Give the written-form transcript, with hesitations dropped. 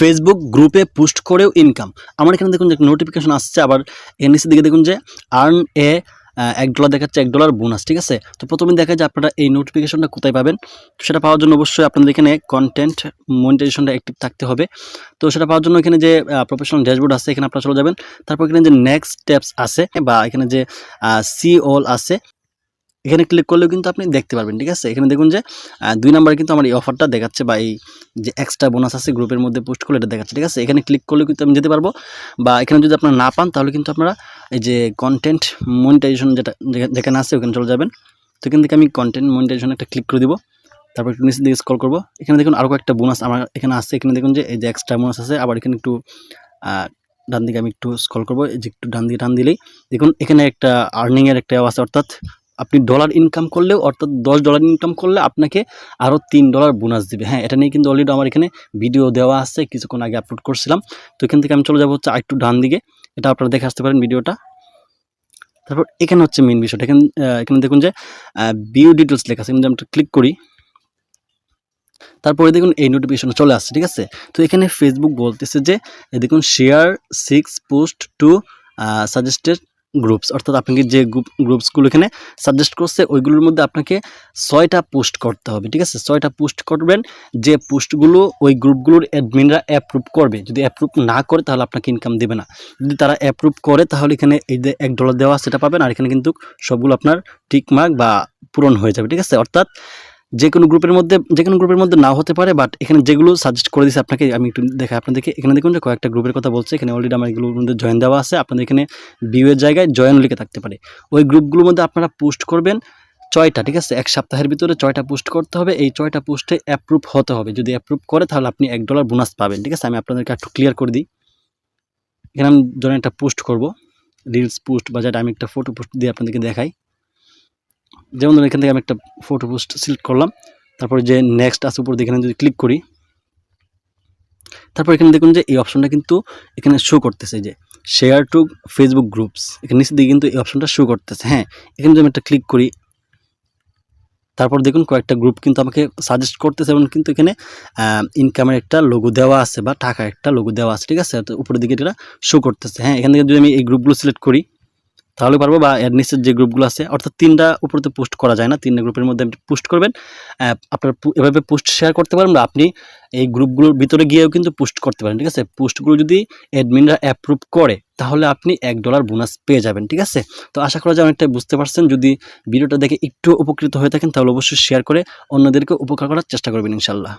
Facebook গ্রুপে post করেও income. আমার এখানে দেখুন যে নোটিফিকেশন আসছে, আবার এর নিচের দিকে দেখুন যে আর্ন এ $1 দেখাচ্ছে, $1 বোনাস। ঠিক আছে, তো প্রথমে দেখা যায় আপনারা এই নোটিফিকেশনটা কোথায় পাবেন। তো সেটা পাওয়ার জন্য অবশ্যই আপনাদের এখানে কন্টেন্ট মনিটাইজেশনটা অ্যাক্টিভ থাকতে হবে। তো সেটা পাওয়ার জন্য এখানে যে প্রফেশনাল ড্যাশবোর্ড আছে এখানে আপনারা চলে যাবেন। তারপর এখানে যে নেক্সট স্টেপস আছে বা এখানে যে সি অল আছে, এখানে ক্লিক করলেও কিন্তু আপনি দেখতে পারবেন। ঠিক আছে, এখানে দেখুন যে 2 নাম্বারে কিন্তু আমার এই অফারটা দেখাচ্ছে বা এই যে এক্সট্রা বোনাস আছে গ্রুপের মধ্যে পোস্ট করলে এটা দেখাচ্ছে। ঠিক আছে, এখানে ক্লিক করলেও কিন্তু আমি যেতে পারবো, বা এখানে যদি আপনারা না পান তাহলে কিন্তু আপনারা এই যে কন্টেন্ট মনিটাইজেশন যেখানে আছে ওখানে চলে যাবেন। তো এখান থেকে আমি কন্টেন্ট মনিটাইজেশন একটা ক্লিক করে দিব। তারপর একটু নিচের দিকে স্ক্রল করবো, এখানে দেখুন আরও একটা বোনাস আমার এখানে আছে। এখানে দেখুন যে এই যে এক্সট্রা বোনাস আছে, আবার এখানে একটু ডান দিকে আমি একটু স্ক্রল করবো, এই যে একটু ডান দিকে টান দিলেই দেখুন এখানে একটা আর্নিংয়ের একটা আছে, অর্থাৎ আপনি ডলার ইনকাম করলেও, অর্থাৎ $10 ইনকাম করলে আপনাকে আরও $3 বোনাস দিবে। হ্যাঁ, এটা নিয়ে কিন্তু অলরেডি আমার এখানে ভিডিও দেওয়া আছে, কিছুক্ষণ আগে আপলোড করছিলাম। তো এখান থেকে আমি চলে যাবো হচ্ছে একটু ডান দিকে, এটা আপনারা দেখে আসতে পারেন ভিডিওটা। তারপর এখানে হচ্ছে মেন বিষয়টা, এখানে দেখুন যে ভিউ ডিটেলস লেখা আছে, কিন্তু আমি ক্লিক করি, তারপরে দেখুন এই নোটিফিকেশন চলে আসছে। ঠিক আছে, তো এখানে ফেসবুক বলতেছে যে দেখুন share 6 post to suggested groups, অর্থাৎ আপনাকে যে গ্রুপসগুলো এখানে সাজেস্ট করছে ওইগুলোর মধ্যে আপনাকে 6টা পোস্ট করতে হবে। ঠিক আছে, 6টা পোস্ট করবেন, যে পোস্টগুলো ওই গ্রুপগুলোর অ্যাডমিনরা অ্যাপ্রুভ করবে। যদি অ্যাপ্রুভ না করে তাহলে আপনাকে ইনকাম দেবে না, যদি তারা অ্যাপ্রুভ করে তাহলে এখানে এই যে $1 দেওয়া সেটা পাবেন, আর এখানে কিন্তু সবগুলো আপনার টিক মার্ক বা পূরণ হয়ে যাবে। ঠিক আছে, অর্থাৎ যে কোনো গ্রুপের মধ্যে নাও হতে পারে, বাট এখানে যেগুলো সাজেস্ট করে দিয়েছে আপনাকে, আমি একটু দেখাই আপনাদেরকে। এখানে দেখুন যে কয়েকটা গ্রুপের কথা বলছে, এখানে অলরেডি আমার এগুলোর মধ্যে জয়েন দেওয়া আছে। আপনাদের এখানে ভিউয়ের জায়গায় জয়েন লিখে থাকতে পারে। ওই গ্রুপগুলোর মধ্যে আপনারা পোস্ট করবেন 6টা। ঠিক আছে, 1 সপ্তাহের ভিতরে 6টা পোস্ট করতে হবে। এই 6টা পোস্টে অ্যাপ্রুভ হতে হবে, যদি অ্যাপ্রুভ করে তাহলে আপনি $1 বোনাস পাবেন। ঠিক আছে, আমি আপনাদেরকে একটু ক্লিয়ার করে দিই। এখানে আমি ধরেন একটা পোস্ট করব, রিলস পোস্ট বা যেটা আমি একটা ফটো পোস্ট দিয়ে আপনাদেরকে দেখাই। যেমন ধরুন এখান থেকে আমি একটা ফটো পোস্ট সিলেক্ট করলাম, তারপরে যে নেক্সট আছে উপর দিকে এখানে যদি ক্লিক করি, তারপর এখানে দেখুন যে এই অপশনটা কিন্তু এখানে শো করতেছে, যে শেয়ার টু ফেসবুক গ্রুপস, এখানে নিচের দিকে কিন্তু এই অপশনটা শো করতেছে। হ্যাঁ, এখানে যদি আমি একটা ক্লিক করি, তারপর দেখুন কয়েকটা গ্রুপ কিন্তু আমাকে সাজেস্ট করতেছে, এবং কিন্তু এখানে ইনকামের একটা লোগো দেওয়া আছে বা টাকা একটা লোগো দেওয়া আছে। ঠিক আছে, তো উপরের দিকে এটা শো করতেছে। হ্যাঁ, এখান থেকে যদি আমি এই গ্রুপগুলো সিলেক্ট করি তাহলে পারবো, বা এর নিচের যে গ্রুপগুলো আছে, অর্থাৎ 3টা উপরে তো পোস্ট করা যায় না, 3টা গ্রুপের মধ্যে আপনি পোস্ট করবেন। আপনার এভাবে পোস্ট শেয়ার করতে পারেন, বা আপনি এই গ্রুপগুলোর ভিতরে গিয়েও কিন্তু পোস্ট করতে পারেন। ঠিক আছে, পোস্টগুলো যদি অ্যাডমিনরা অ্যাপ্রুভ করে তাহলে আপনি $1 বোনাস পেয়ে যাবেন। ঠিক আছে, তো আশা করা যায় অনেকটাই বুঝতে পারছেন। যদি ভিডিওটা দেখে একটু উপকৃত হয়ে থাকেন তাহলে অবশ্যই শেয়ার করে অন্যদেরকে উপকার করার চেষ্টা করবেন ইনশাল্লাহ।